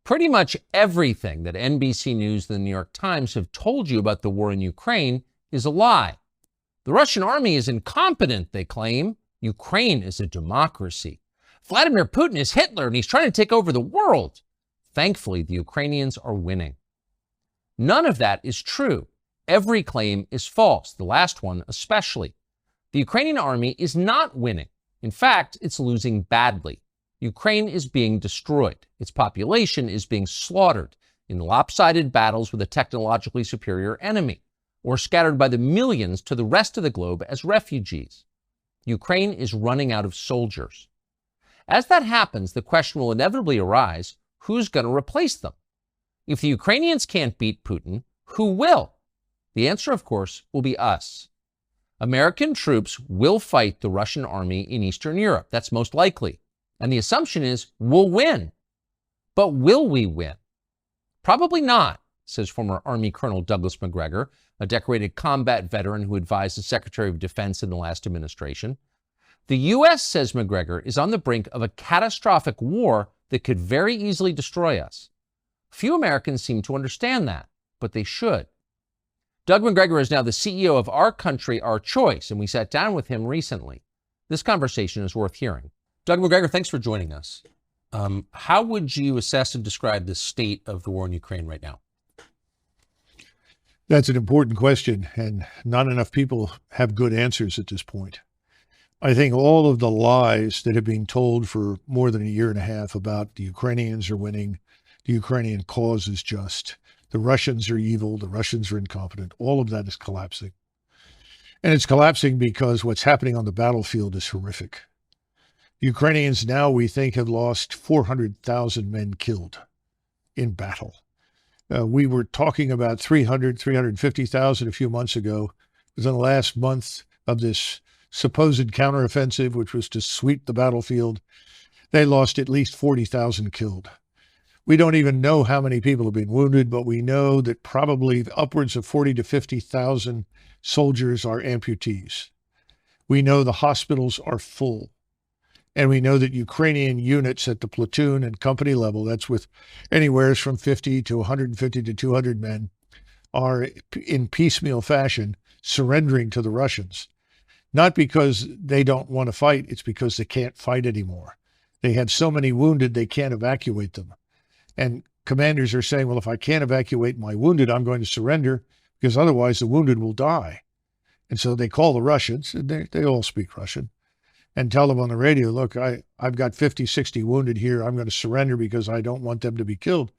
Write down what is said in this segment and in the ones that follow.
Pretty much everything that NBC News and the New York Times have told you about the war in Ukraine is a lie. The Russian army is incompetent, they claim. Ukraine is a democracy. Vladimir Putin is Hitler and he's trying to take over the world. Thankfully, the Ukrainians are winning. None of that is true. Every claim is false, the last one especially. The Ukrainian army is not winning. In fact, it's losing badly. Ukraine is being destroyed. Its population is being slaughtered in lopsided battles with a technologically superior enemy, or scattered by the millions to the rest of the globe as refugees. Ukraine is running out of soldiers. As that happens, the question will inevitably arise, who's going to replace them? If the Ukrainians can't beat Putin, who will? The answer, of course, will be us. American troops will fight the Russian army in Eastern Europe. That's most likely. And the assumption is we'll win. But will we win? Probably not, says former Army Colonel Douglas Macgregor, a decorated combat veteran who advised the Secretary of Defense in the last administration. The U.S., says Macgregor, is on the brink of a catastrophic war that could very easily destroy us. Few Americans seem to understand that, but they should. Doug Macgregor is now the CEO of Our Country, Our Choice, and we sat down with him recently. This conversation is worth hearing. Doug Macgregor, thanks for joining us. How would you assess and describe the state of the war in Ukraine right now? That's an important question, and not enough people have good answers at this point. I think all of the lies that have been told for more than a year and a half about the Ukrainians are winning, the Ukrainian cause is just, the Russians are evil, the Russians are incompetent, all of that is collapsing. And it's collapsing because what's happening on the battlefield is horrific. Ukrainians now, we think, have lost 400,000 men killed in battle. We were talking about 350,000 a few months ago. Within the last month of this supposed counteroffensive, which was to sweep the battlefield, they lost at least 40,000 killed. We don't even know how many people have been wounded, but we know that probably upwards of 40 to 50,000 soldiers are amputees. We know the hospitals are full. And we know that Ukrainian units at the platoon and company level, that's with anywhere from 50 to 150 to 200 men, are in piecemeal fashion surrendering to the Russians. Not because they don't want to fight, it's because they can't fight anymore. They have so many wounded, they can't evacuate them. And commanders are saying, well, if I can't evacuate my wounded, I'm going to surrender because otherwise the wounded will die. And so they call the Russians, and they all speak Russian, and tell them on the radio, look, I've got 50, 60 wounded here. I'm going to surrender because I don't want them to be killed.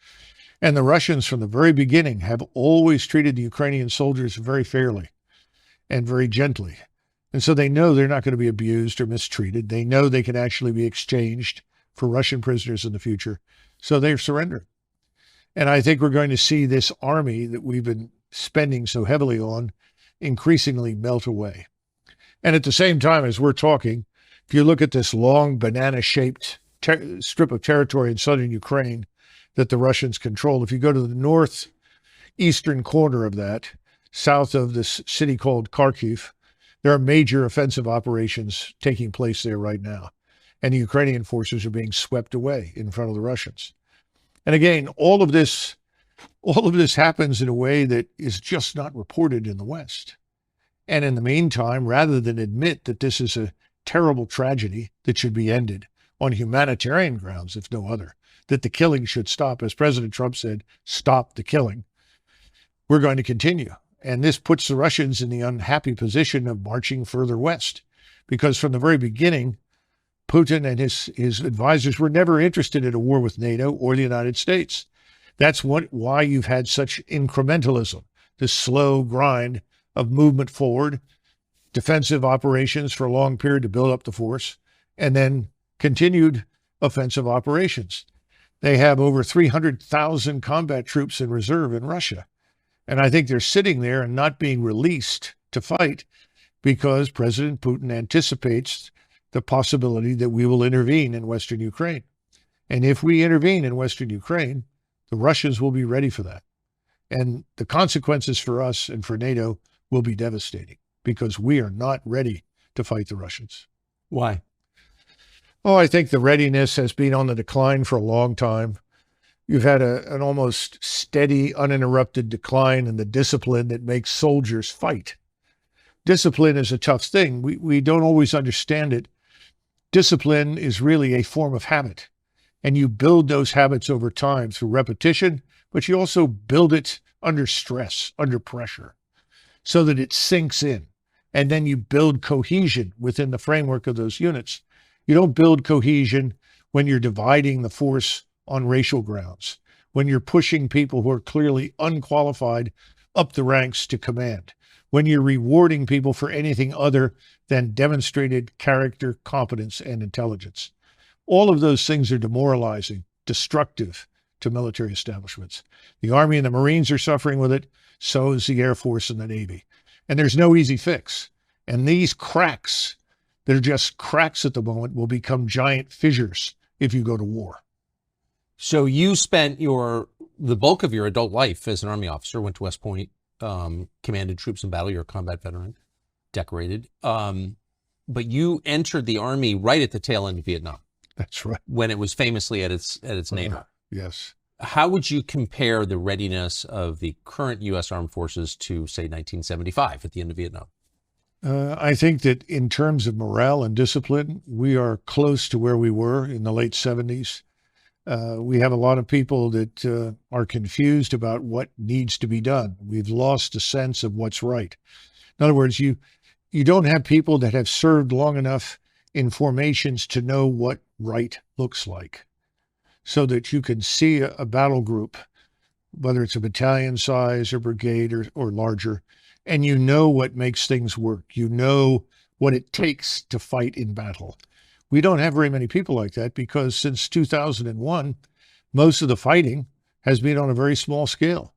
And the Russians from the very beginning have always treated the Ukrainian soldiers very fairly and very gently. And so they know they're not going to be abused or mistreated. They know they can actually be exchanged for Russian prisoners in the future. So they're surrendering. And I think we're going to see this army that we've been spending so heavily on increasingly melt away. And at the same time as we're talking, if you look at this long banana-shaped strip of territory in southern Ukraine that the Russians control, if you go to the northeastern corner of that, south of this city called Kharkiv, there are major offensive operations taking place there right now. And the Ukrainian forces are being swept away in front of the Russians. And again, all of this happens in a way that is just not reported in the West. And in the meantime, rather than admit that this is a terrible tragedy that should be ended on humanitarian grounds, if no other, that the killing should stop, as President Trump said, stop the killing, we're going to continue. And this puts the Russians in the unhappy position of marching further west, because from the very beginning, Putin and his advisors were never interested in a war with NATO or the United States. That's why you've had such incrementalism, this slow grind of movement forward, defensive operations for a long period to build up the force, and then continued offensive operations. They have over 300,000 combat troops in reserve in Russia. And I think they're sitting there and not being released to fight because President Putin anticipates the possibility that we will intervene in Western Ukraine. And if we intervene in Western Ukraine, the Russians will be ready for that. And the consequences for us and for NATO will be devastating because we are not ready to fight the Russians. Why? Oh, I think the readiness has been on the decline for a long time. You've had an almost steady, uninterrupted decline in the discipline that makes soldiers fight. Discipline is a tough thing. We don't always understand it. Discipline is really a form of habit, and you build those habits over time through repetition, but you also build it under stress, under pressure, so that it sinks in. And then you build cohesion within the framework of those units. You don't build cohesion when you're dividing the force on racial grounds, when you're pushing people who are clearly unqualified up the ranks to command, when you're rewarding people for anything other than demonstrated character, competence, and intelligence. All of those things are demoralizing, destructive to military establishments. The Army and the Marines are suffering with it. So is the Air Force and the Navy. And there's no easy fix. And these cracks that are just cracks at the moment will become giant fissures if you go to war. So you spent the bulk of your adult life as an Army officer, went to West Point, commanded troops in battle. You're a combat veteran, decorated. But you entered the Army right at the tail end of Vietnam. That's right. When it was famously at its nadir. Yes. How would you compare the readiness of the current U.S. Armed Forces to, say, 1975 at the end of Vietnam? I think that in terms of morale and discipline, we are close to where we were in the late 70s. We have a lot of people that are confused about what needs to be done. We've lost a sense of what's right. In other words, you don't have people that have served long enough in formations to know what right looks like, so that you can see a battle group, whether it's a battalion size or brigade or larger, and you know what makes things work. You know what it takes to fight in battle. We don't have very many people like that because since 2001, most of the fighting has been on a very small scale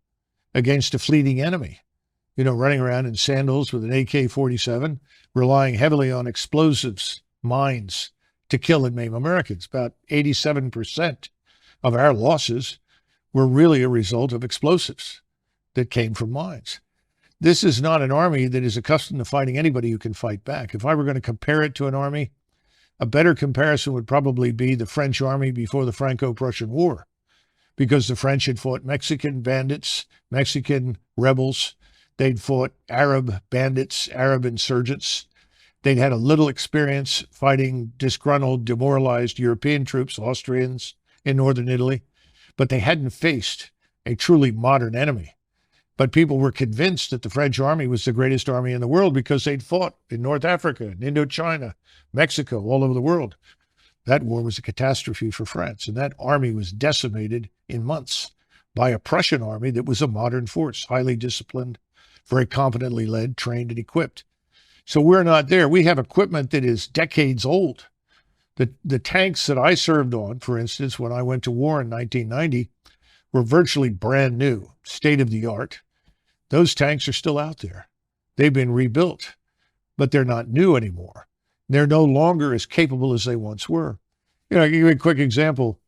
against a fleeting enemy. You know, running around in sandals with an AK-47, relying heavily on explosives, mines to kill and maim Americans. About 87% of our losses were really a result of explosives that came from mines. This is not an army that is accustomed to fighting anybody who can fight back. If I were going to compare it to an army, a better comparison would probably be the French army before the Franco-Prussian War, because the French had fought Mexican bandits, Mexican rebels. They'd fought Arab bandits, Arab insurgents. They'd had a little experience fighting disgruntled, demoralized European troops, Austrians in northern Italy, but they hadn't faced a truly modern enemy. But people were convinced that the French army was the greatest army in the world because they'd fought in North Africa, in Indochina, Mexico, all over the world. That war was a catastrophe for France, and that army was decimated in months by a Prussian army that was a modern force, highly disciplined, very competently led, trained, and equipped. So we're not there. We have equipment that is decades old. The tanks that I served on, for instance, when I went to war in 1990, were virtually brand new, state-of-the-art. Those tanks are still out there. They've been rebuilt, but they're not new anymore. They're no longer as capable as they once were. You know, I'll give you a quick example.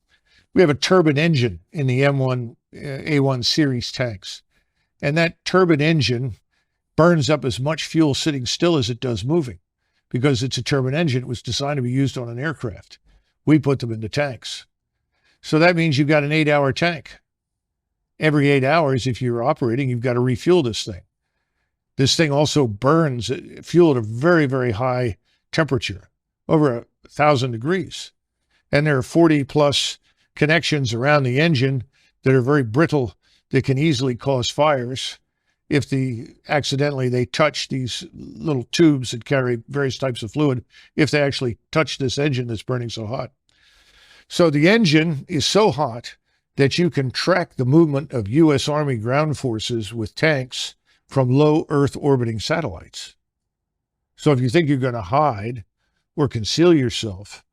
We have a turbine engine in the M1, A1 series tanks, and that turbine engine burns up as much fuel sitting still as it does moving, because it's a turbine engine. It was designed to be used on an aircraft. We put them into tanks. So that means you've got an 8-hour tank. Every 8 hours, if you're operating, you've got to refuel this thing. This thing also burns fuel at a very, very high temperature, over 1,000 degrees. And there are 40 plus connections around the engine that are very brittle, that can easily cause fires if accidentally they touch these little tubes that carry various types of fluid, if they actually touch this engine that's burning so hot. So the engine is so hot that you can track the movement of U.S. Army ground forces with tanks from low Earth orbiting satellites. So if you think you're going to hide or conceal yourself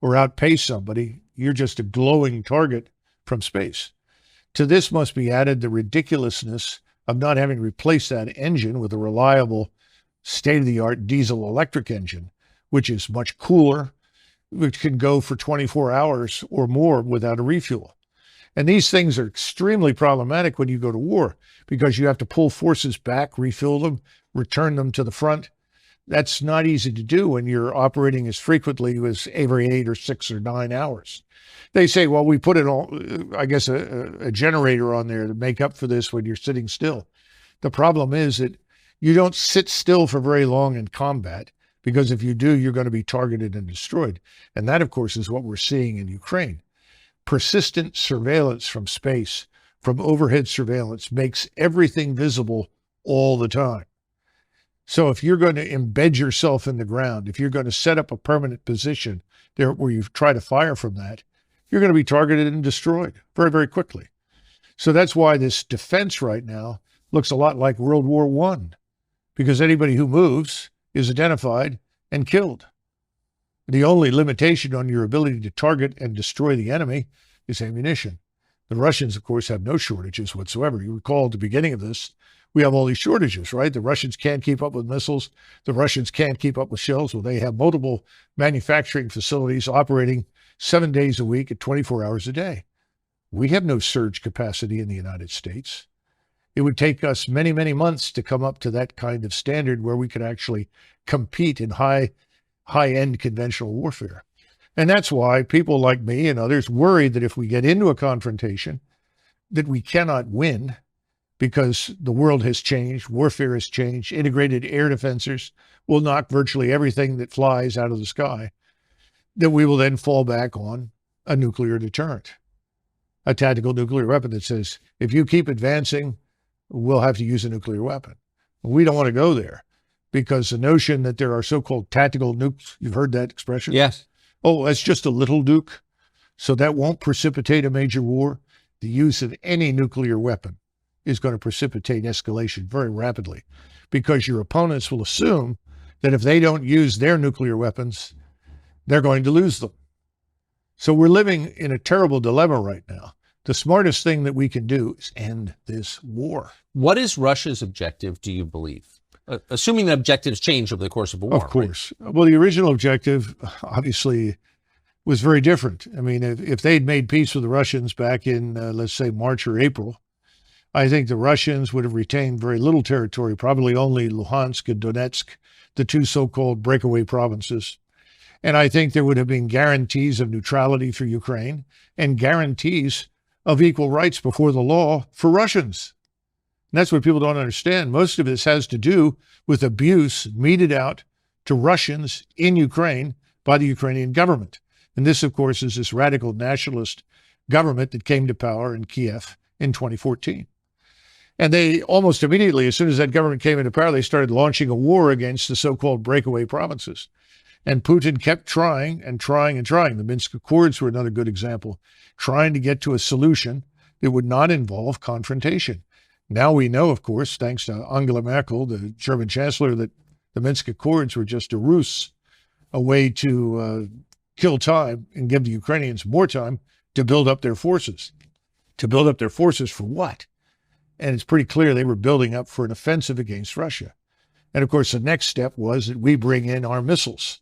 or outpace somebody, you're just a glowing target from space. To this must be added the ridiculousness of not having replaced that engine with a reliable, state-of-the-art diesel electric engine, which is much cooler, which can go for 24 hours or more without a refuel. And these things are extremely problematic when you go to war, because you have to pull forces back, refuel them, return them to the front. That's not easy to do when you're operating as frequently as every 8 or 6 or 9 hours. They say, well, we put it on, I guess, a generator on there to make up for this when you're sitting still. The problem is that you don't sit still for very long in combat, because if you do, you're going to be targeted and destroyed. And that, of course, is what we're seeing in Ukraine. Persistent surveillance from space, from overhead surveillance, makes everything visible all the time. So if you're going to embed yourself in the ground, if you're going to set up a permanent position there where you try to fire from that, you're going to be targeted and destroyed very, very quickly. So that's why this defense right now looks a lot like World War I, because anybody who moves is identified and killed. The only limitation on your ability to target and destroy the enemy is ammunition. The Russians, of course, have no shortages whatsoever. You recall at the beginning of this, we have all these shortages, right? The Russians can't keep up with missiles. The Russians can't keep up with shells. Well, they have multiple manufacturing facilities operating 7 days a week at 24 hours a day. We have no surge capacity in the United States. It would take us many, many months to come up to that kind of standard where we could actually compete in high-end conventional warfare. And that's why people like me and others worry that if we get into a confrontation, that we cannot win, because the world has changed, warfare has changed, integrated air defenses will knock virtually everything that flies out of the sky, that we will then fall back on a nuclear deterrent, a tactical nuclear weapon that says, if you keep advancing, we'll have to use a nuclear weapon. We don't want to go there, because the notion that there are so-called tactical nukes, you've heard that expression? Yes. Oh, that's just a little nuke, so that won't precipitate a major war. The use of any nuclear weapon is going to precipitate escalation very rapidly, because your opponents will assume that if they don't use their nuclear weapons, they're going to lose them. So we're living in a terrible dilemma right now. The smartest thing that we can do is end this war. What is Russia's objective, do you believe? Assuming the objectives change over the course of a war. Of course. Right? Well, the original objective, obviously, was very different. I mean, if they'd made peace with the Russians back in, let's say, March or April, I think the Russians would have retained very little territory, probably only Luhansk and Donetsk, the two so-called breakaway provinces. And I think there would have been guarantees of neutrality for Ukraine and guarantees of equal rights before the law for Russians. And that's what people don't understand. Most of this has to do with abuse meted out to Russians in Ukraine by the Ukrainian government. And this, of course, is this radical nationalist government that came to power in Kiev in 2014. And they almost immediately, as soon as that government came into power, they started launching a war against the so-called breakaway provinces. And Putin kept trying and trying and trying. The Minsk Accords were another good example, trying to get to a solution that would not involve confrontation. Now we know, of course, thanks to Angela Merkel, the German chancellor, that the Minsk Accords were just a ruse, a way to kill time and give the Ukrainians more time to build up their forces. To build up their forces for what? And it's pretty clear they were building up for an offensive against Russia. And of course, the next step was that we bring in our missiles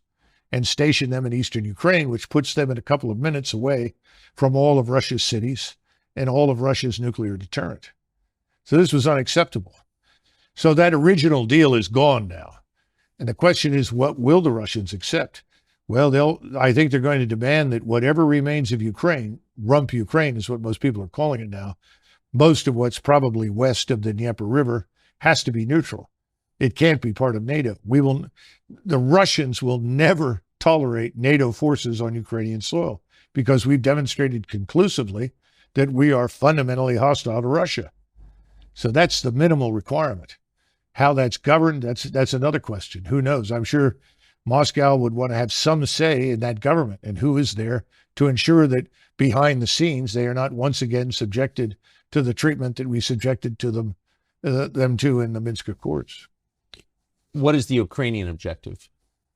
and station them in eastern Ukraine, which puts them in a couple of minutes away from all of Russia's cities and all of Russia's nuclear deterrent. So this was unacceptable. So that original deal is gone now. And the question is, what will the Russians accept? Well, I think they're going to demand that whatever remains of Ukraine, rump Ukraine is what most people are calling it now, most of what's probably west of the Dnieper River, has to be neutral. It can't be part of NATO. The Russians will never tolerate NATO forces on Ukrainian soil, because we've demonstrated conclusively that we are fundamentally hostile to Russia. So that's the minimal requirement. How that's governed, that's another question. Who knows? I'm sure Moscow would want to have some say in that government, and who is there to ensure that behind the scenes they are not once again subjected to the treatment that we subjected to them to in the Minsk Accords. What is the Ukrainian objective?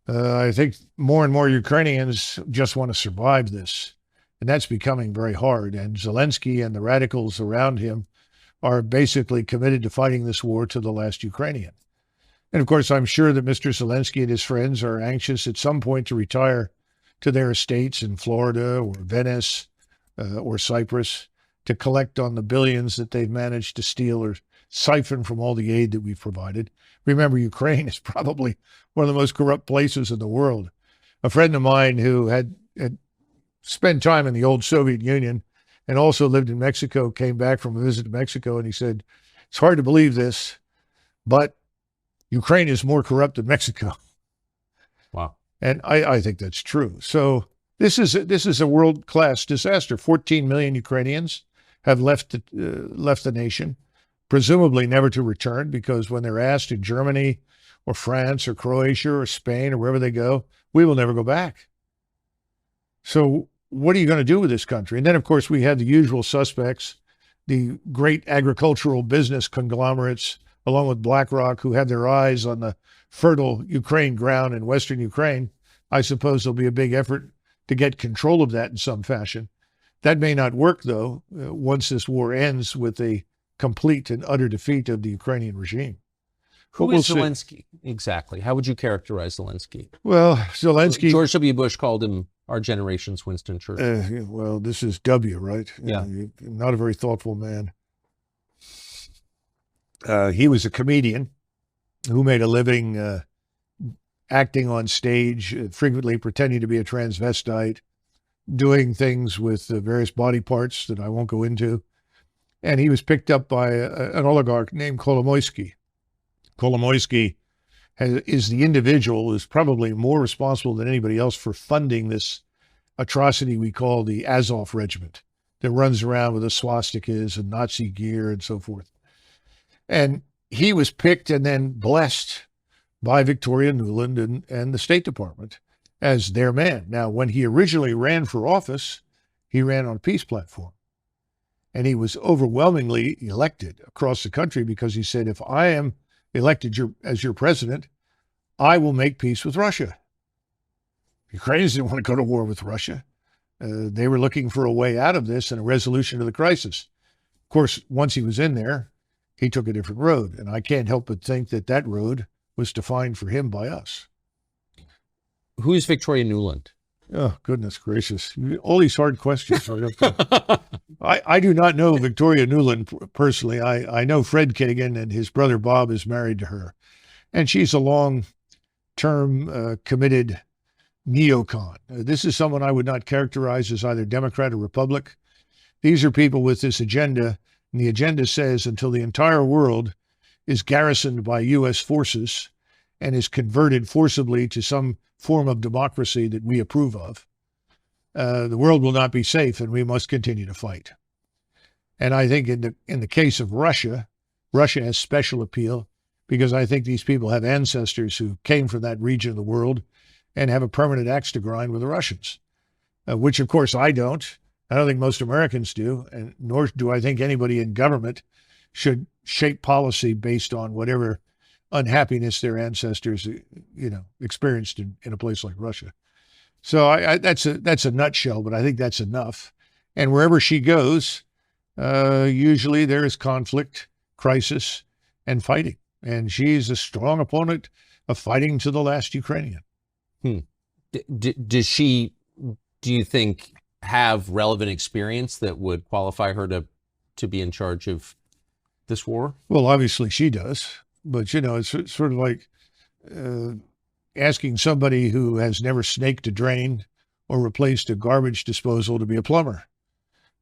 I think more and more Ukrainians just want to survive this, and that's becoming very hard. And Zelensky and the radicals around him are basically committed to fighting this war to the last Ukrainian. And of course, I'm sure that Mr. Zelensky and his friends are anxious at some point to retire to their estates in Florida or Venice or Cyprus to collect on the billions that they've managed to steal or siphon from all the aid that we've provided. Remember, Ukraine is probably one of the most corrupt places in the world. A friend of mine who had spent time in the old Soviet Union and also lived in Mexico came back from a visit to Mexico, and he said, it's hard to believe this, but Ukraine is more corrupt than Mexico. Wow. And I think that's true. So this is a world-class disaster. 14 million Ukrainians have left the nation, presumably never to return, because when they're asked in Germany or France or Croatia or Spain or wherever they go, we will never go back. So what are you going to do with this country? And then, of course, we have the usual suspects, the great agricultural business conglomerates, along with BlackRock, who have their eyes on the fertile Ukraine ground in Western Ukraine. I suppose there'll be a big effort to get control of that in some fashion. That may not work, though, once this war ends with a complete and utter defeat of the Ukrainian regime. Who is Zelensky? Exactly. How would you characterize Zelensky? Well, Zelensky... George W. Bush called him our generation's Winston Churchill. Well, this is W, right? Yeah. Not a very thoughtful man. He was a comedian who made a living acting on stage, frequently pretending to be a transvestite, doing things with various body parts that I won't go into. And he was picked up by an oligarch named Kolomoisky. Kolomoisky is the individual who's probably more responsible than anybody else for funding this atrocity we call the Azov Regiment that runs around with the swastikas and Nazi gear and so forth. And he was picked and then blessed by Victoria Nuland and the State Department as their man. Now, when he originally ran for office, he ran on a peace platform. And he was overwhelmingly elected across the country because he said, if I am elected as your president, I will make peace with Russia. Ukrainians didn't want to go to war with Russia. They were looking for a way out of this and a resolution to the crisis. Of course, once he was in there, he took a different road. And I can't help but think that that road was defined for him by us. Who is Victoria Nuland? Oh, goodness gracious. All these hard questions. I do not know Victoria Nuland personally. I know Fred Kagan, and his brother Bob is married to her. And she's a long-term committed neocon. This is someone I would not characterize as either Democrat or Republic. These are people with this agenda, and the agenda says until the entire world is garrisoned by U.S. forces and is converted forcibly to some form of democracy that we approve of, the world will not be safe, and we must continue to fight. And I think in the case of Russia, Russia has special appeal because I think these people have ancestors who came from that region of the world and have a permanent axe to grind with the Russians, which, of course, I don't. I don't think most Americans do, and nor do I think anybody in government should shape policy based on whatever unhappiness their ancestors, experienced in a place like Russia. So that's a nutshell, but I think that's enough. And wherever she goes, usually there is conflict, crisis, and fighting. And she's a strong opponent of fighting to the last Ukrainian. Does she, do you think, have relevant experience that would qualify her to be in charge of this war? Well, obviously she does. But, it's sort of like asking somebody who has never snaked a drain or replaced a garbage disposal to be a plumber.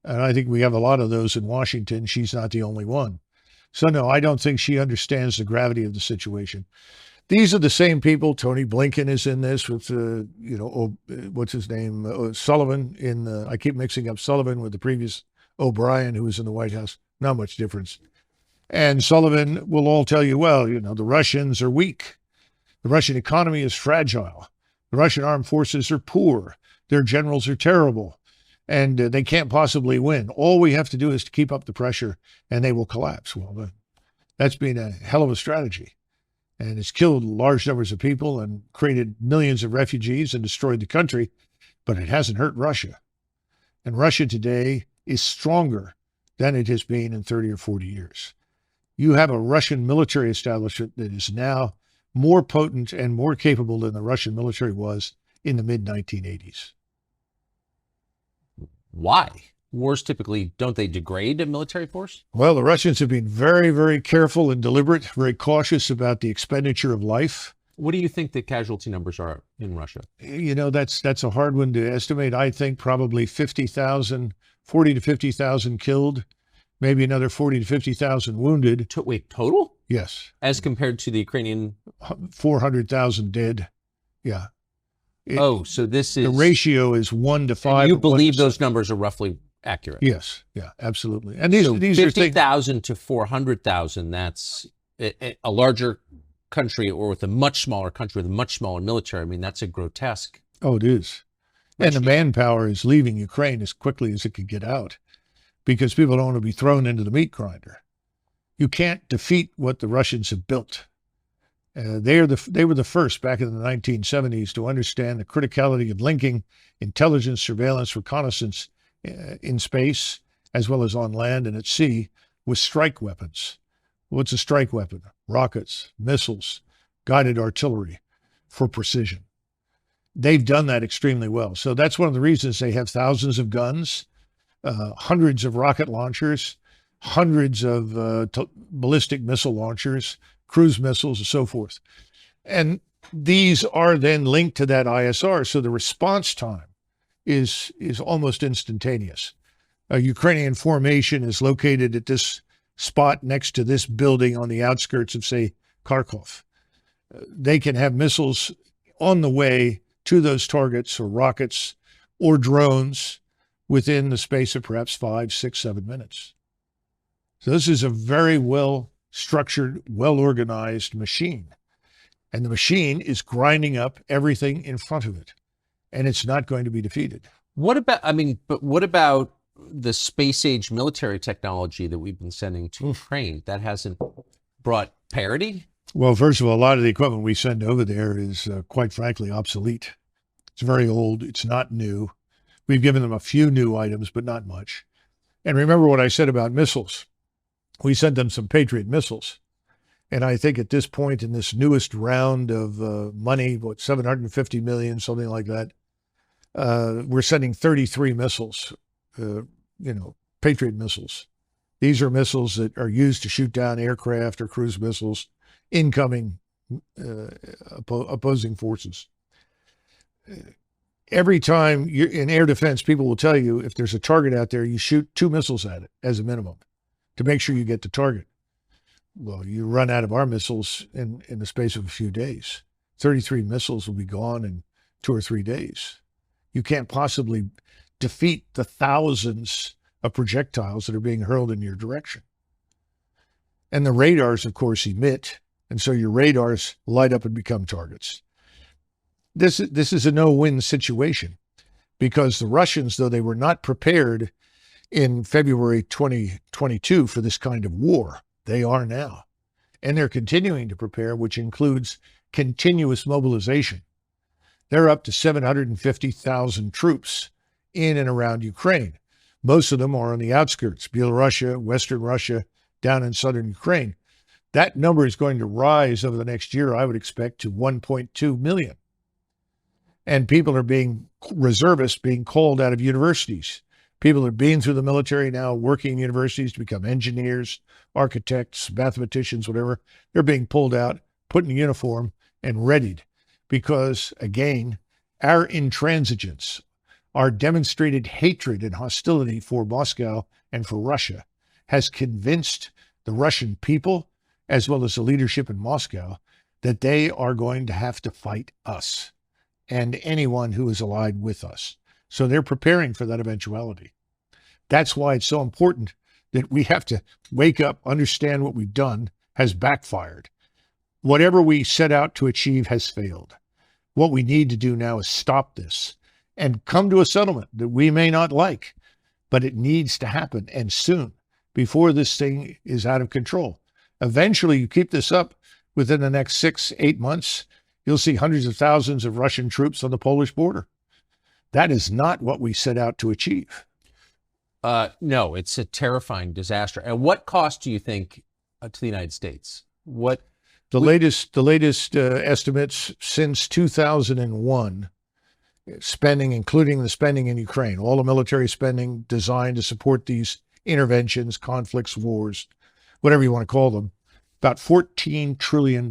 And I think we have a lot of those in Washington. She's not the only one. So, no, I don't think she understands the gravity of the situation. These are the same people. Tony Blinken is in this with, what's his name? Sullivan I keep mixing up Sullivan with the previous O'Brien, who was in the White House. Not much difference. And Sullivan will all tell you, well, the Russians are weak. The Russian economy is fragile. The Russian armed forces are poor. Their generals are terrible. And they can't possibly win. All we have to do is to keep up the pressure and they will collapse. Well, that's been a hell of a strategy. And it's killed large numbers of people and created millions of refugees and destroyed the country. But it hasn't hurt Russia. And Russia today is stronger than it has been in 30 or 40 years. You have a Russian military establishment that is now more potent and more capable than the Russian military was in the mid-1980s. Why? Wars typically, don't they degrade a military force? Well, the Russians have been very, very careful and deliberate, very cautious about the expenditure of life. What do you think the casualty numbers are in Russia? You know, that's a hard one to estimate. I think probably 50,000, 40 to 50,000 killed, maybe another 40 to 50,000 wounded. Wait, total? Yes. As compared to the Ukrainian? 400,000 dead. Yeah. So this is... The ratio is 1 to 5. You believe those numbers are roughly accurate? Yes. Yeah, absolutely. And these are 50,000 to 400,000, that's a larger country, or with a much smaller country with a much smaller military. I mean, that's a grotesque. Oh, it is. And the manpower is leaving Ukraine as quickly as it can get out because people don't want to be thrown into the meat grinder. You can't defeat what the Russians have built. They were the first back in the 1970s to understand the criticality of linking intelligence, surveillance, reconnaissance in space, as well as on land and at sea, with strike weapons. What's a strike weapon? Rockets, missiles, guided artillery for precision. They've done that extremely well. So that's one of the reasons they have thousands of guns, hundreds of rocket launchers, hundreds of ballistic missile launchers, cruise missiles, and so forth. And these are then linked to that ISR. So the response time is almost instantaneous. A Ukrainian formation is located at this spot next to this building on the outskirts of, say, Kharkov. They can have missiles on the way to those targets, or rockets or drones, within the space of perhaps 5, 6, 7 minutes. So this is a very well structured, well organized machine. And the machine is grinding up everything in front of it. And it's not going to be defeated. What about the space age military technology that we've been sending to Ukraine? That hasn't brought parity? Well, first of all, a lot of the equipment we send over there is quite frankly obsolete. It's very old. It's not new. We've given them a few new items, but not much. And remember what I said about missiles. We sent them some Patriot missiles. And I think at this point in this newest round of money, what, 750 million, something like that, we're sending 33 missiles, Patriot missiles. These are missiles that are used to shoot down aircraft or cruise missiles, incoming opposing forces. Every time you're in air defense, people will tell you if there's a target out there, you shoot 2 missiles at it as a minimum to make sure you get the target. Well, you run out of our missiles in the space of a few days. 33 missiles will be gone in 2 or 3 days. You can't possibly defeat the thousands of projectiles that are being hurled in your direction. And the radars, of course, emit, and so your radars light up and become targets. This is a no-win situation because the Russians, though they were not prepared in February 2022 for this kind of war, they are now. And they're continuing to prepare, which includes continuous mobilization. They're up to 750,000 troops in and around Ukraine. Most of them are on the outskirts, Belarus, Western Russia, down in southern Ukraine. That number is going to rise over the next year, I would expect, to 1.2 million. And people are reservists being called out of universities. People are being through the military now, working in universities to become engineers, architects, mathematicians, whatever. They're being pulled out, put in uniform, and readied. Because, again, our intransigence, our demonstrated hatred and hostility for Moscow and for Russia has convinced the Russian people, as well as the leadership in Moscow, that they are going to have to fight us and anyone who is allied with us. So they're preparing for that eventuality. That's why it's so important that we have to wake up, understand what we've done has backfired. Whatever we set out to achieve has failed. What we need to do now is stop this and come to a settlement that we may not like, but it needs to happen, and soon, before this thing is out of control. Eventually, you keep this up within the next 6, 8 months, you'll see hundreds of thousands of Russian troops on the Polish border. That is not what we set out to achieve. No, it's a terrifying disaster. At what cost do you think to the United States? The latest estimates since 2001 spending, including the spending in Ukraine, all the military spending designed to support these interventions, conflicts, wars, whatever you want to call them, about $14 trillion.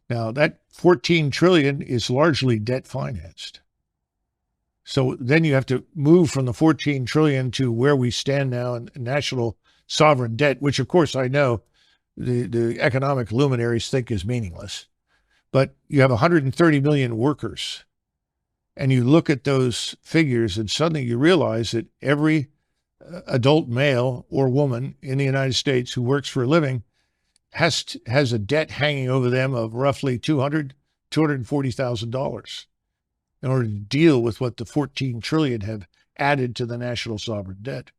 Now, that 14 trillion is largely debt financed. So then you have to move from the 14 trillion to where we stand now in national sovereign debt, which of course I know the economic luminaries think is meaningless. But you have 130 million workers. And you look at those figures and suddenly you realize that every adult male or woman in the United States who works for a living has a debt hanging over them of roughly $240,000 in order to deal with what the 14 trillion have added to the national sovereign debt.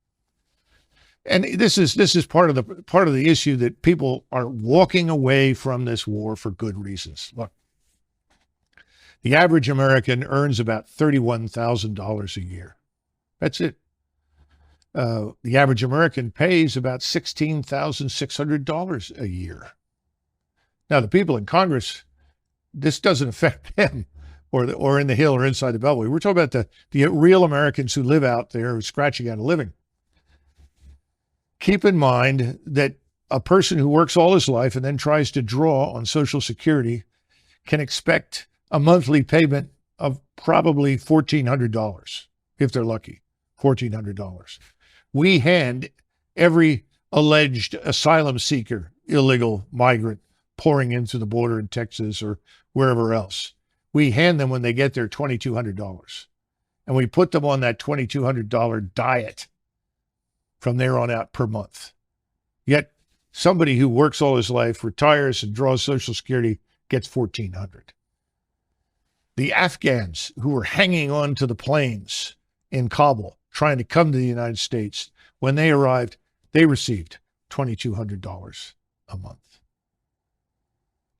And this is part of the issue that people are walking away from this war for good reasons. Look, the average American earns about $31,000 a year. That's it. The average American pays about $16,600 a year. Now, the people in Congress, this doesn't affect them or in the Hill or inside the Beltway. We're talking about the real Americans who live out there who are scratching out a living. Keep in mind that a person who works all his life and then tries to draw on Social Security can expect a monthly payment of probably $1,400 if they're lucky, $1,400. We hand every alleged asylum seeker, illegal migrant pouring in through the border in Texas or wherever else, we hand them when they get there $2,200. And we put them on that $2,200 diet from there on out per month. Yet somebody who works all his life, retires and draws Social Security gets $1,400. The Afghans who were hanging on to the planes in Kabul trying to come to the United States, when they arrived, they received $2,200 a month.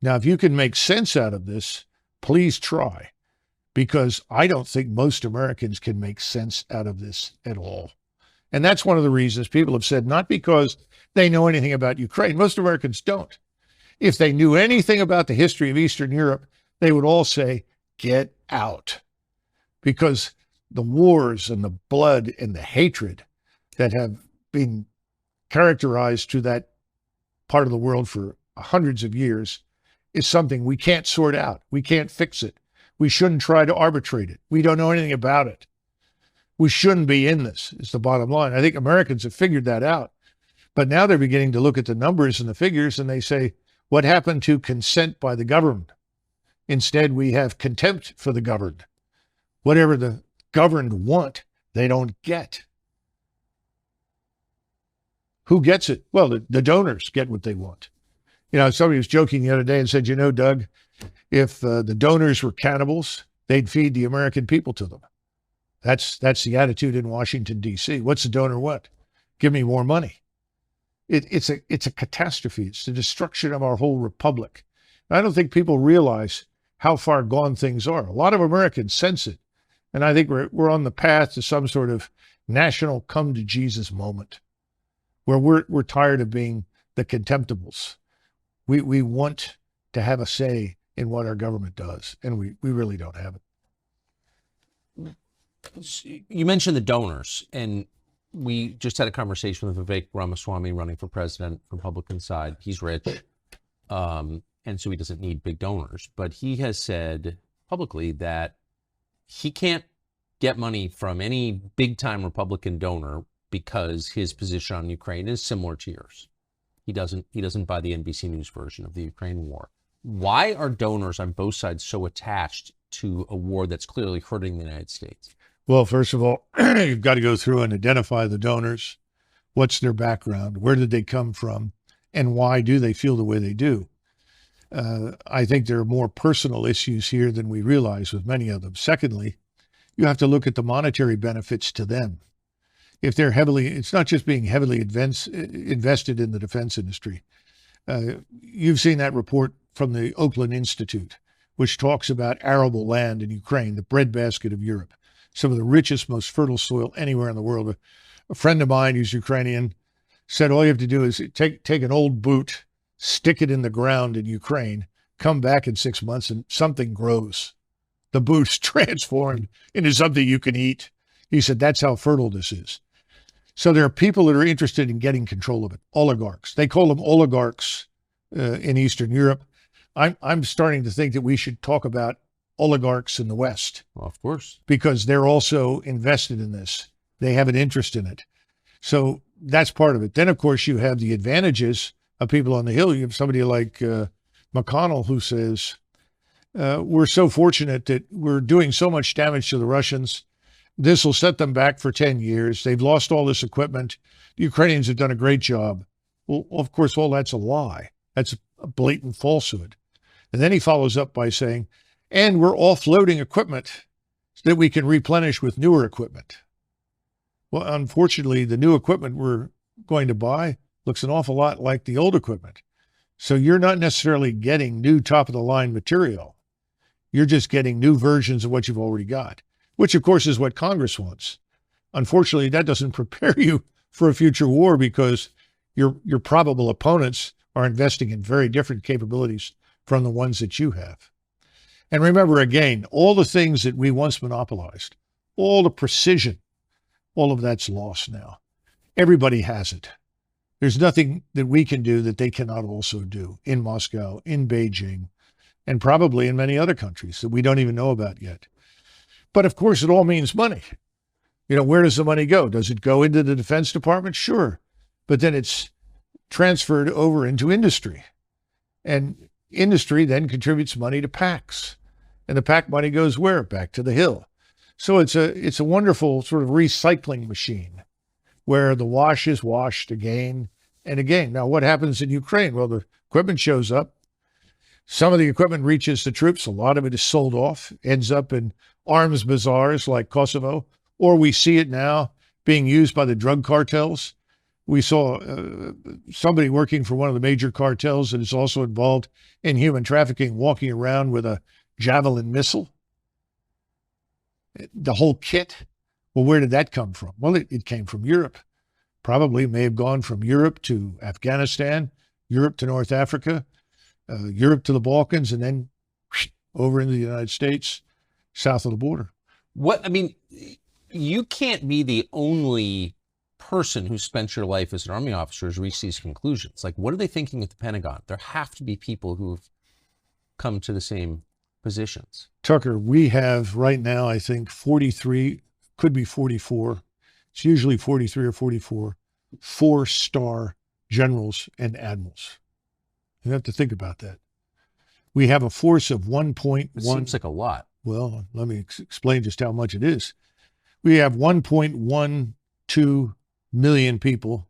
Now, if you can make sense out of this, please try, because I don't think most Americans can make sense out of this at all. And that's one of the reasons people have said, not because they know anything about Ukraine. Most Americans don't. If they knew anything about the history of Eastern Europe, they would all say, get out. Because the wars and the blood and the hatred that have been characterized to that part of the world for hundreds of years is something we can't sort out. We can't fix it. We shouldn't try to arbitrate it. We don't know anything about it. We shouldn't be in this, is the bottom line. I think Americans have figured that out. But now they're beginning to look at the numbers and the figures and they say, what happened to consent by the governed? Instead, we have contempt for the governed. Whatever the governed want, they don't get. Who gets it? Well, the donors get what they want. You know, somebody was joking the other day and said, you know, Doug, if the donors were cannibals, they'd feed the American people to them. That's the attitude in Washington, D.C. What's the donor want? Give me more money. It's a catastrophe. It's the destruction of our whole republic. And I don't think people realize how far gone things are. A lot of Americans sense it. And I think we're on the path to some sort of national come to Jesus moment where we're tired of being the contemptibles. We want to have a say in what our government does, and we really don't have it. You mentioned the donors, and we just had a conversation with Vivek Ramaswamy running for president, Republican side. He's rich, and so he doesn't need big donors. But he has said publicly that he can't get money from any big-time Republican donor because his position on Ukraine is similar to yours. He doesn't buy the NBC News version of the Ukraine war. Why are donors on both sides so attached to a war that's clearly hurting the United States? Well, first of all, you've got to go through and identify the donors. What's their background? Where did they come from? And why do they feel the way they do? I think there are more personal issues here than we realize with many of them. Secondly, you have to look at the monetary benefits to them. If they're it's not just being heavily invested in the defense industry. You've seen that report from the Oakland Institute, which talks about arable land in Ukraine, the breadbasket of Europe, some of the richest, most fertile soil anywhere in the world. A friend of mine who's Ukrainian said all you have to do is take an old boot, stick it in the ground in Ukraine, come back in 6 months and something grows. the boost transformed into something you can eat. He said, that's how fertile this is. So there are people that are interested in getting control of it, oligarchs. They call them oligarchs in Eastern Europe. I'm starting to think that we should talk about oligarchs in the West. Well, of course. Because they're also invested in this. They have an interest in it. So that's part of it. Then, of course, you have the advantages of people on the Hill. You have somebody like McConnell who says, we're so fortunate that we're doing so much damage to the Russians. This will set them back for 10 years. They've lost all this equipment. The Ukrainians have done a great job. Well, of course, all that's a lie. That's a blatant falsehood. And then he follows up by saying, and we're offloading equipment so that we can replenish with newer equipment. Well, unfortunately, the new equipment we're going to buy looks an awful lot like the old equipment. So you're not necessarily getting new top-of-the-line material. You're just getting new versions of what you've already got, which, of course, is what Congress wants. Unfortunately, that doesn't prepare you for a future war because your probable opponents are investing in very different capabilities from the ones that you have. And remember, again, all the things that we once monopolized, all the precision, all of that's lost now. Everybody has it. There's nothing that we can do that they cannot also do in Moscow, in Beijing, and probably in many other countries that we don't even know about yet. But of course, it all means money. You know, where does the money go? Does it go into the Defense Department? Sure. But then it's transferred over into industry. And industry then contributes money to PACs. And the PAC money goes where? Back to the Hill. So it's a wonderful sort of recycling machine where the wash is washed again and again. Now, what happens in Ukraine? Well, the equipment shows up. Some of the equipment reaches the troops. A lot of it is sold off, ends up in arms bazaars like Kosovo, or we see it now being used by the drug cartels. We saw somebody working for one of the major cartels that is also involved in human trafficking walking around with a Javelin missile. The whole kit. Well, where did that come from? Well, it came from Europe. Probably may have gone from Europe to Afghanistan, Europe to North Africa, Europe to the Balkans, and then over into the United States, south of the border. You can't be the only person who spent your life as an Army officer who's reached these conclusions. Like, what are they thinking at the Pentagon? There have to be people who've come to the same positions. Tucker, we have right now, I think 43, could be 44. It's usually 43 or 44, 4-star generals and admirals. You have to think about that. We have a force of 1.1. It seems like a lot. Well, let me explain just how much it is. We have 1.12 million people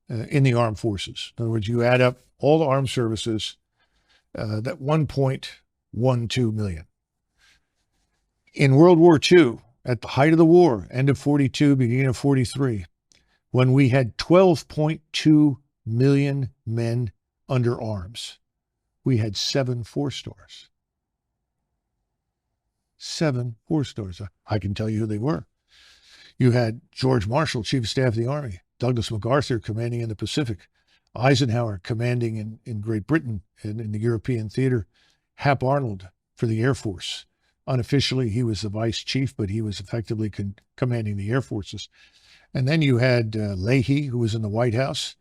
in the armed forces. In other words, you add up all the armed services, that 1.12 million. In World War II, at the height of the war, end of 42, beginning of 43, when we had 12.2 million men under arms, we had 7 4-stars. 7 4-stars. I can tell you who they were. You had George Marshall, Chief of Staff of the Army, Douglas MacArthur commanding in the Pacific, Eisenhower commanding in Great Britain and in the European theater, Hap Arnold for the Air Force. Unofficially, he was the vice chief, but he was effectively commanding the air forces. And then you had Leahy, who was in the White House.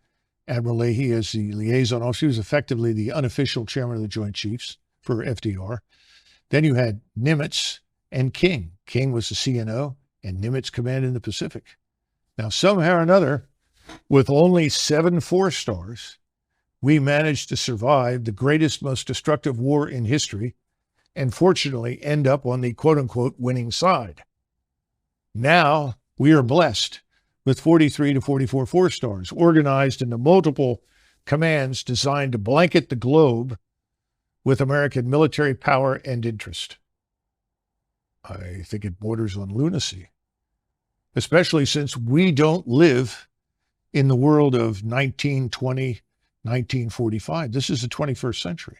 Admiral Leahy as the liaison officer. He was effectively the unofficial chairman of the Joint Chiefs for FDR. Then you had Nimitz and King. King was the CNO, and Nimitz commanded in the Pacific. Now, somehow or another, with only 7 4-stars, we managed to survive the greatest, most destructive war in history, and fortunately end up on the quote-unquote winning side. Now we are blessed with 43 to 44 4-stars organized into multiple commands designed to blanket the globe with American military power and interest. I think it borders on lunacy, especially since we don't live in the world of 1920, 1945. This is the 21st century.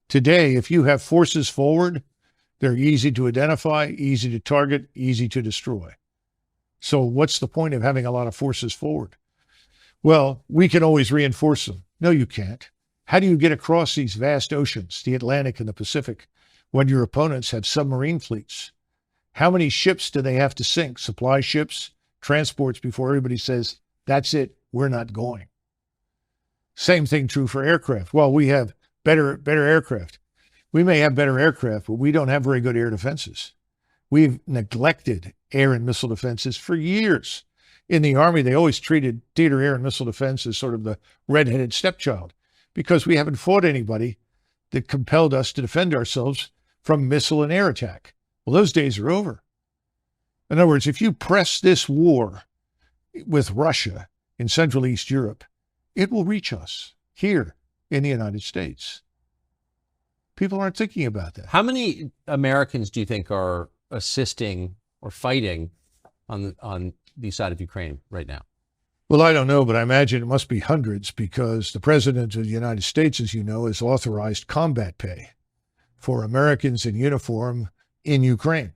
Today, if you have forces forward, they're easy to identify, easy to target, easy to destroy. So what's the point of having a lot of forces forward? Well, we can always reinforce them. No, you can't. How do you get across these vast oceans, the Atlantic and the Pacific, when your opponents have submarine fleets? How many ships do they have to sink, supply ships, transports, before everybody says, that's it, we're not going? Same thing true for aircraft. Well, we have better aircraft. We may have better aircraft, but we don't have very good air defenses. We've neglected air and missile defenses for years. In the Army, they always treated theater air and missile defense as sort of the redheaded stepchild, because we haven't fought anybody that compelled us to defend ourselves from missile and air attack. Well, those days are over. In other words, if you press this war with Russia in Central East Europe, it will reach us here in the United States. People aren't thinking about that. How many Americans do you think are assisting or fighting on the side of Ukraine right now? Well, I don't know, but I imagine it must be hundreds, because the President of the United States, as you know, has authorized combat pay for Americans in uniform in Ukraine.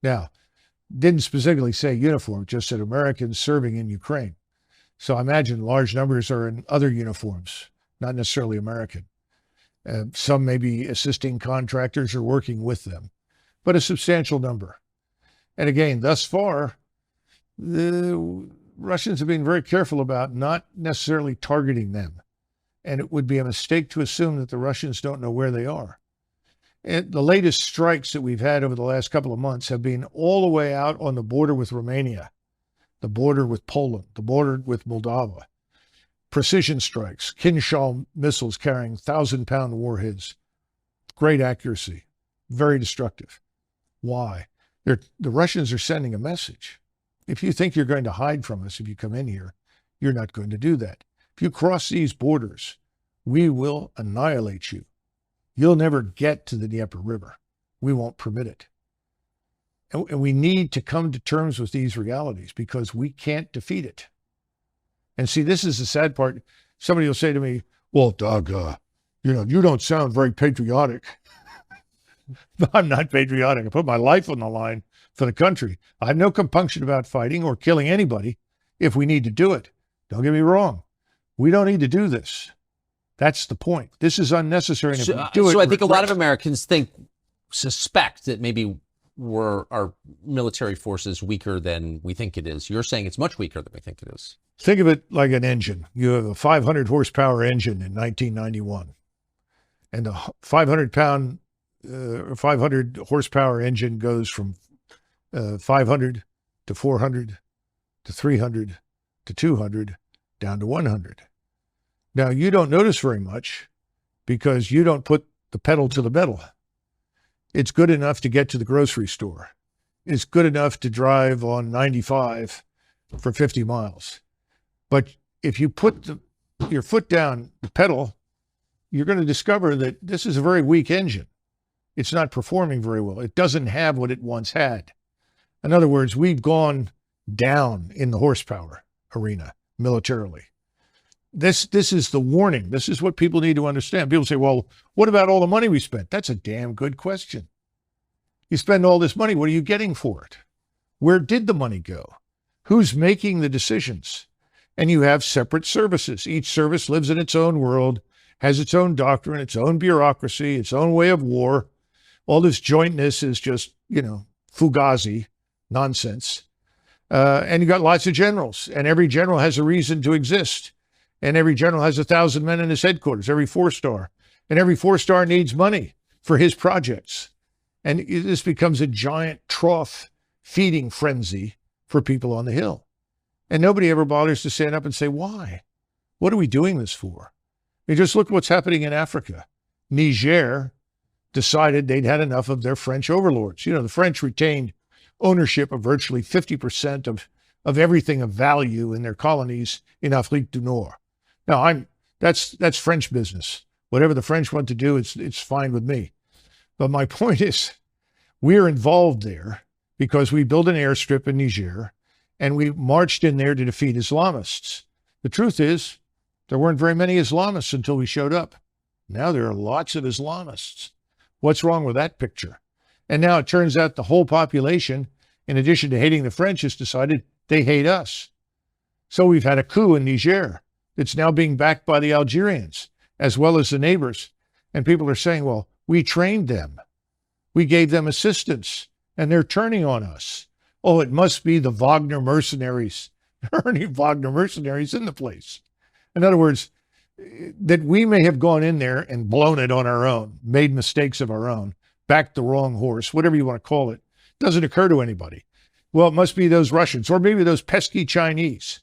Now, didn't specifically say uniform, just said Americans serving in Ukraine. So I imagine large numbers are in other uniforms, not necessarily American. Some may be assisting contractors or working with them, but a substantial number. And again, thus far, the Russians have been very careful about not necessarily targeting them. And it would be a mistake to assume that the Russians don't know where they are. And the latest strikes that we've had over the last couple of months have been all the way out on the border with Romania, the border with Poland, the border with Moldova. Precision strikes, Kinshal missiles carrying 1,000-pound warheads. Great accuracy, very destructive. Why? The Russians are sending a message. If you think you're going to hide from us if you come in here, you're not going to do that. If you cross these borders, we will annihilate you. You'll never get to the Dnieper River. We won't permit it. And we need to come to terms with these realities, because we can't defeat it. And see, this is the sad part. Somebody will say to me, well, Doug, you don't sound very patriotic. I'm not patriotic. I put my life on the line for the country. I have no compunction about fighting or killing anybody if we need to do it. Don't get me wrong. We don't need to do this. That's the point. This is unnecessary. And if we do it, so I think a lot of Americans suspect that maybe our military force is weaker than we think it is. You're saying it's much weaker than we think it is. Think of it like an engine. You have a 500 horsepower engine in 1991, and the 500 horsepower engine goes from 500 to 400 to 300 to 200 down to 100. Now, you don't notice very much because you don't put the pedal to the metal. It's good enough to get to the grocery store. It's good enough to drive on 95 for 50 miles. But if you put your foot down the pedal, you're going to discover that this is a very weak engine. It's not performing very well. It doesn't have what it once had. In other words, we've gone down in the horsepower arena militarily. This is the warning. This is what people need to understand. People say, well, what about all the money we spent? That's a damn good question. You spend all this money, what are you getting for it? Where did the money go? Who's making the decisions? And you have separate services. Each service lives in its own world, has its own doctrine, its own bureaucracy, its own way of war. All this jointness is just, fugazi nonsense. And you got lots of generals, and every general has a reason to exist. And every general has 1,000 men in his headquarters, every 4-star. And every 4-star needs money for his projects. And this becomes a giant trough feeding frenzy for people on the Hill. And nobody ever bothers to stand up and say, why? What are we doing this for? You just look what's happening in Africa. Niger decided they'd had enough of their French overlords. The French retained ownership of virtually 50% of everything of value in their colonies in Afrique du Nord. Now, that's French business. Whatever the French want to do, it's fine with me. But my point is, we're involved there because we built an airstrip in Niger, and we marched in there to defeat Islamists. The truth is, there weren't very many Islamists until we showed up. Now there are lots of Islamists. What's wrong with that picture? And now it turns out the whole population, in addition to hating the French, has decided they hate us. So we've had a coup in Niger that's now being backed by the Algerians, as well as the neighbors. And people are saying, well, We trained them. We gave them assistance, and they're turning on us. Oh, it must be the Wagner mercenaries. There aren't any Wagner mercenaries in the place. In other words, that we may have gone in there and blown it on our own, made mistakes of our own, backed the wrong horse, whatever you want to call it, doesn't occur to anybody. Well, it must be those Russians, or maybe those pesky Chinese.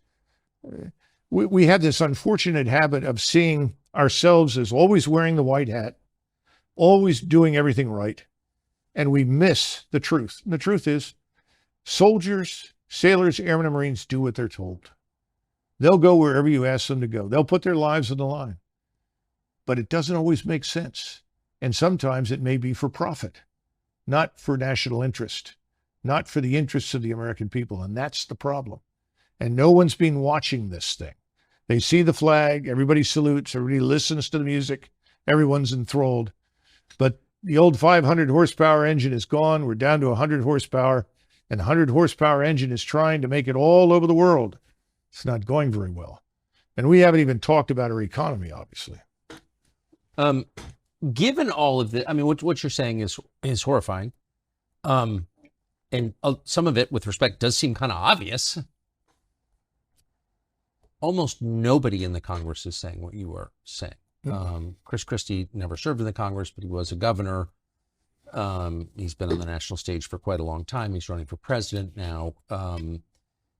We have this unfortunate habit of seeing ourselves as always wearing the white hat, always doing everything right, and we miss the truth. And the truth is, soldiers, sailors, airmen, and Marines do what they're told. They'll go wherever you ask them to go. They'll put their lives on the line. But it doesn't always make sense. And sometimes it may be for profit, not for national interest, not for the interests of the American people. And that's the problem. And no one's been watching this thing. They see the flag, everybody salutes, everybody listens to the music, everyone's enthralled. But the old 500 horsepower engine is gone. We're down to 100 horsepower. And the 100 horsepower engine is trying to make it all over the world. It's not going very well. And we haven't even talked about our economy, obviously. Given all of the, I mean, what you're saying is horrifying. And some of it, with respect, does seem kind of obvious. Almost nobody in the Congress is saying what you are saying. Chris Christie never served in the Congress, but he was a governor. He's been on the national stage for quite a long time. He's running for president now.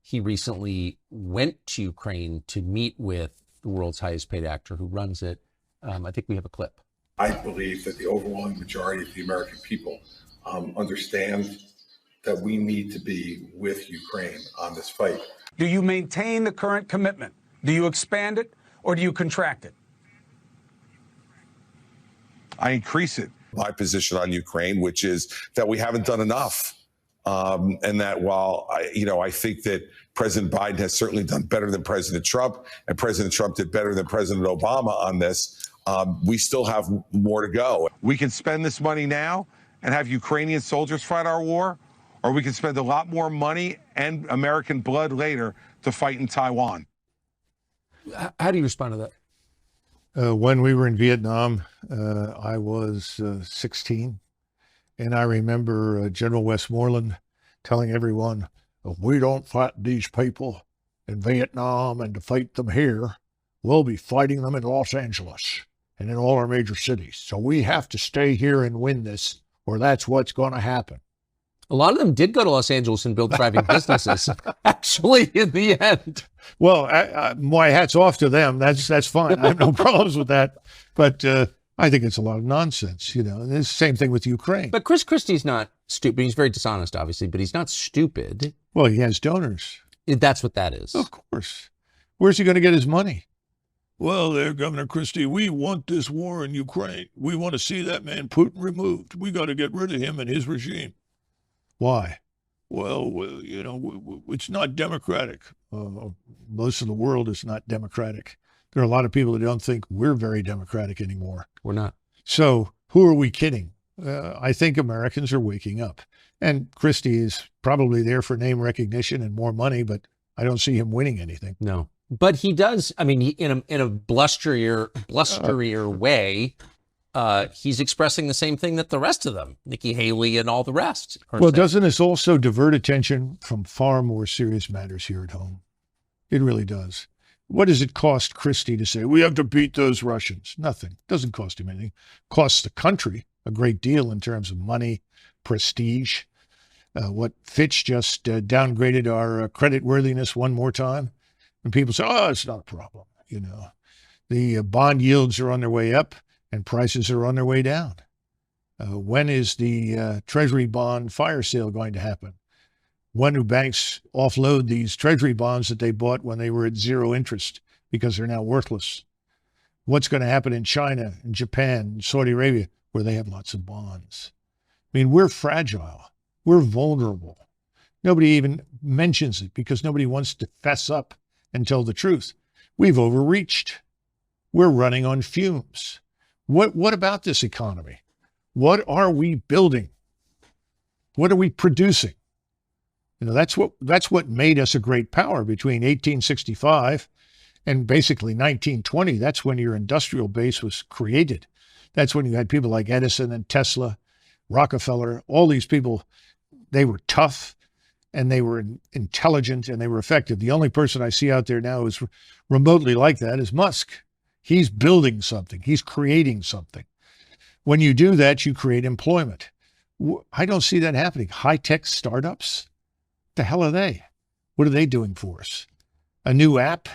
He recently went to Ukraine to meet with the world's highest paid actor who runs it. I think we have a clip. I believe that the overwhelming majority of the American people understand that we need to be with Ukraine on this fight. Do you maintain the current commitment? Do you expand it, or do you contract it? I increase it. My position on Ukraine, which is that we haven't done enough. And that while I think that President Biden has certainly done better than President Trump, and President Trump did better than President Obama on this, we still have more to go. We can spend this money now and have Ukrainian soldiers fight our war, or we can spend a lot more money and American blood later to fight in Taiwan. How do you respond to that? When we were in Vietnam, I was 16. And I remember General Westmoreland telling everyone, if we don't fight these people in Vietnam and to fight them here, we'll be fighting them in Los Angeles and in all our major cities. So we have to stay here and win this, or that's what's going to happen. A lot of them did go to Los Angeles and build thriving businesses, actually, in the end. Well, my hat's off to them. That's fine. I have no problems with that. But I think it's a lot of nonsense, you know. And it's the same thing with Ukraine. But Chris Christie's not stupid. He's very dishonest, obviously, but he's not stupid. Well, he has donors. That's what that is. Of course. Where's he going to get his money? Well, there, Governor Christie, we want this war in Ukraine. We want to see that man Putin removed. We got to get rid of him and his regime. Why? Well, you know, it's not democratic. Most of the world is not democratic. There are a lot of people that don't think we're very democratic anymore. We're not. So who are we kidding? I think Americans are waking up. And Christie is probably there for name recognition and more money, but I don't see him winning anything. No. But he does, I mean, in a blusterier way, he's expressing the same thing that the rest of them, Nikki Haley and all the rest, are well, saying. Doesn't this also divert attention from far more serious matters here at home? It really does. What does it cost Christie to say, we have to beat those Russians? Nothing. It doesn't cost him anything. It costs the country a great deal in terms of money, prestige. What Fitch just downgraded our credit worthiness one more time. And people say, oh, it's not a problem. You know, the bond yields are on their way up and prices are on their way down. When is the Treasury bond fire sale going to happen? When do banks offload these Treasury bonds that they bought when they were at zero interest because they're now worthless? What's going to happen in China, in Japan, in Saudi Arabia, where they have lots of bonds? I mean, we're fragile. We're vulnerable. Nobody even mentions it because nobody wants to fess up and tell the truth. We've overreached. We're running on fumes. What about this economy? What are we building? What are we producing? You know, that's what made us a great power between 1865 and basically 1920. That's when your industrial base was created. That's when you had people like Edison and Tesla, Rockefeller, all these people. They were tough and they were intelligent and they were effective. The only person I see out there now who's remotely like that is Musk. He's building something. He's creating something. When you do that, you create employment. I don't see that happening. High-tech startups? The hell are they? What are they doing for us? A new app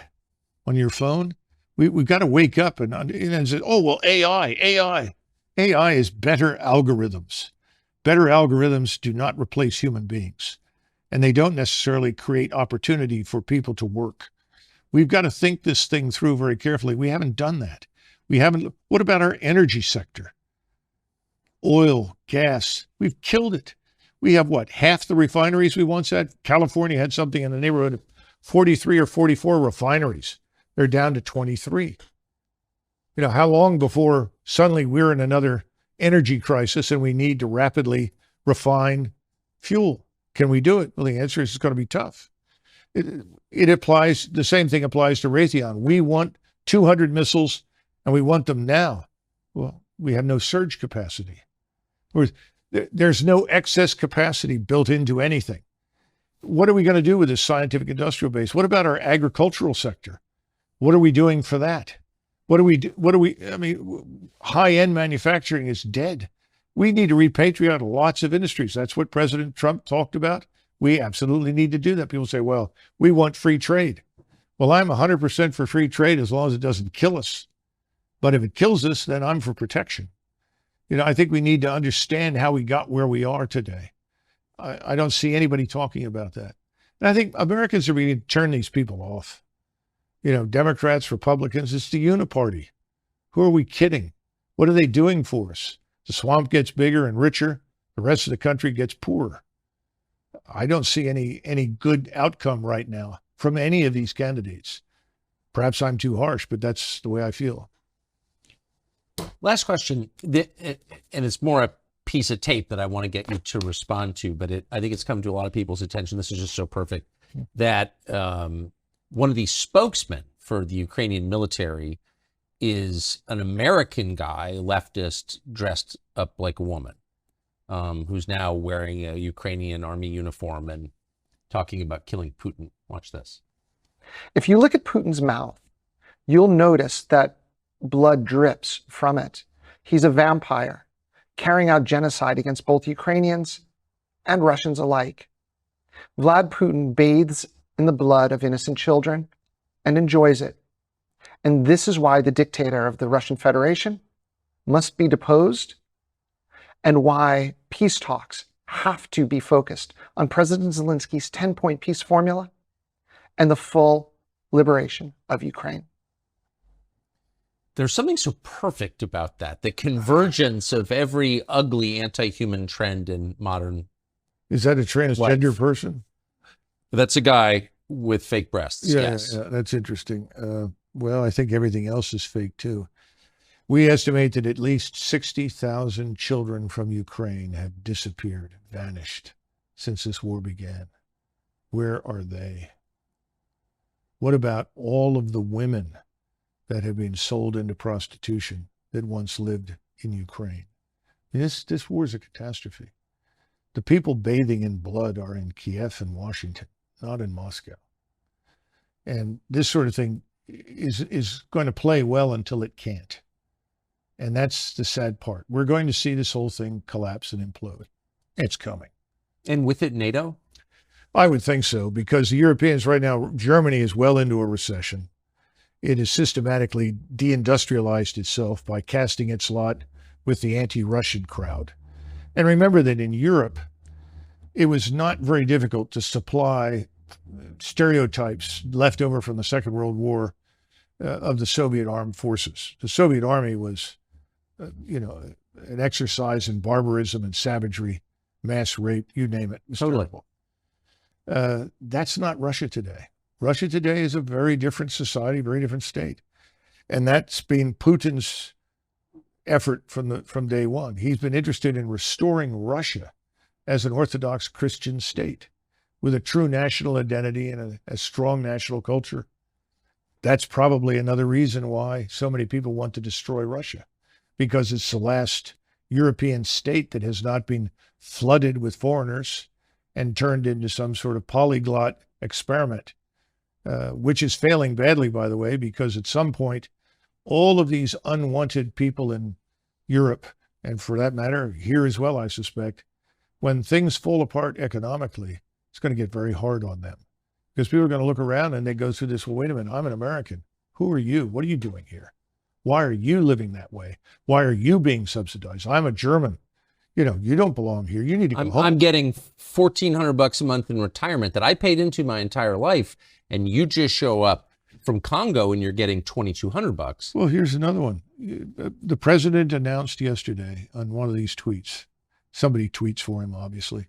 on your phone? We've got to wake up and say, oh, well, AI. AI is better algorithms. Better algorithms do not replace human beings, and they don't necessarily create opportunity for people to work. We've got to think this thing through very carefully. We haven't done that. What about our energy sector? Oil, gas, we've killed it. We have what, half the refineries we once had? California had something in the neighborhood of 43 or 44 refineries. They're down to 23. You know, how long before suddenly we're in another energy crisis and we need to rapidly refine fuel? Can we do it? Well, the answer is it's going to be tough. It applies, the same thing applies to Raytheon. We want 200 missiles and we want them now. Well, we have no surge capacity. There's no excess capacity built into anything. What are we going to do with this scientific industrial base? What about our agricultural sector? What are we doing for that? High-end manufacturing is dead. We need to repatriate lots of industries. That's what President Trump talked about. We absolutely need to do that. People say, well, we want free trade. Well, I'm 100% for free trade as long as it doesn't kill us. But if it kills us, then I'm for protection. You know, I think we need to understand how we got where we are today. I don't see anybody talking about that. And I think Americans are beginning to turn these people off. You know, Democrats, Republicans, it's the uniparty. Who are we kidding? What are they doing for us? The swamp gets bigger and richer. The rest of the country gets poorer. I don't see any good outcome right now from any of these candidates. Perhaps I'm too harsh, but that's the way I feel. Last question, and it's more a piece of tape that I want to get you to respond to, but I think it's come to a lot of people's attention. This is just so perfect that one of the spokesmen for the Ukrainian military is an American guy, leftist, dressed up like a woman, who's now wearing a Ukrainian army uniform and talking about killing Putin. Watch this. If you look at Putin's mouth, you'll notice that blood drips from it. He's a vampire, carrying out genocide against both Ukrainians and Russians alike. Vlad Putin bathes in the blood of innocent children and enjoys it. And this is why the dictator of the Russian Federation must be deposed, and why peace talks have to be focused on President Zelensky's 10-point peace formula and the full liberation of Ukraine. There's something so perfect about that, the convergence of every ugly anti-human trend in modern. Is that a transgender life. Person? That's a guy with fake breasts. Yeah, yes. yeah, that's interesting. Well, I think everything else is fake too. We estimate that at least 60,000 children from Ukraine have disappeared, vanished since this war began. Where are they? What about all of the women that have been sold into prostitution that once lived in Ukraine? This war is a catastrophe. The people bathing in blood are in Kiev and Washington, not in Moscow. And this sort of thing is going to play well until it can't. And that's the sad part. We're going to see this whole thing collapse and implode. It's coming. And with it, NATO? I would think so, because the Europeans right now, Germany is well into a recession. It has systematically deindustrialized itself by casting its lot with the anti-Russian crowd. And remember that in Europe, it was not very difficult to supply stereotypes left over from the Second World War of the Soviet armed forces. The Soviet army was, an exercise in barbarism and savagery, mass rape, you name it. It was terrible. That's not Russia today. Russia today is a very different society, very different state. And that's been Putin's effort from day one. He's been interested in restoring Russia as an Orthodox Christian state with a true national identity and a strong national culture. That's probably another reason why so many people want to destroy Russia. because it's the last European state that has not been flooded with foreigners and turned into some sort of polyglot experiment, which is failing badly, by the way, because at some point, all of these unwanted people in Europe, and for that matter, here as well, I suspect, when things fall apart economically, it's going to get very hard on them. Because people are going to look around and they go through this, well, wait a minute, I'm an American. Who are you? What are you doing here? Why are you living that way? Why are you being subsidized? I'm a German. You know, you don't belong here. You need to go home. I'm getting $1,400 a month in retirement that I paid into my entire life, and you just show up from Congo and you're getting $2,200. Well, here's another one. The president announced yesterday on one of these tweets, somebody tweets for him, obviously,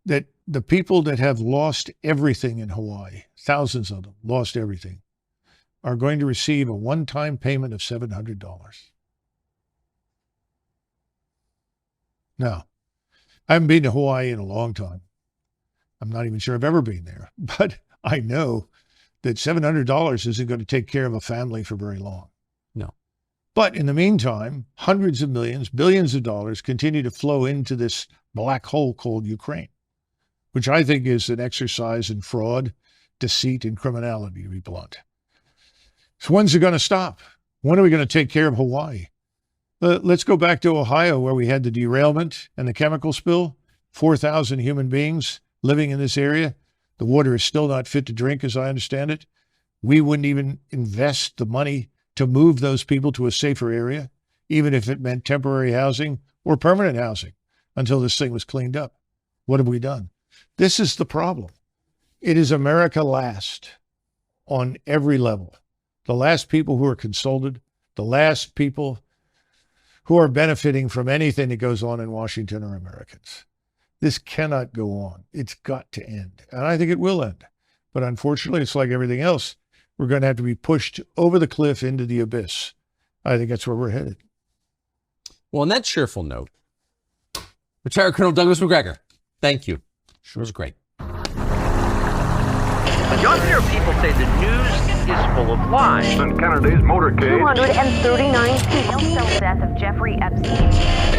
that the people that have lost everything in Hawaii, thousands of them lost everything, are going to receive a one-time payment of $700. Now, I haven't been to Hawaii in a long time. I'm not even sure I've ever been there, but I know that $700 isn't going to take care of a family for very long. No. But in the meantime, hundreds of millions, billions of dollars continue to flow into this black hole called Ukraine, which I think is an exercise in fraud, deceit, and criminality, to be blunt. So when's it going to stop? When are we going to take care of Hawaii? Let's go back to Ohio, where we had the derailment and the chemical spill. 4,000 human beings living in this area. The water is still not fit to drink, as I understand it. We wouldn't even invest the money to move those people to a safer area, even if it meant temporary housing or permanent housing, until this thing was cleaned up. What have we done? This is the problem. It is America last on every level. The last people who are consulted, the last people who are benefiting from anything that goes on in Washington are Americans. This cannot go on. It's got to end. And I think it will end. But unfortunately, it's like everything else. We're going to have to be pushed over the cliff into the abyss. I think that's where we're headed. Well, on that cheerful note, Retired Colonel Douglas Macgregor, thank you. Sure was great. You often hear people say the news is full of lies. In Kennedy's motorcade, 239 people. The death of Jeffrey Epstein.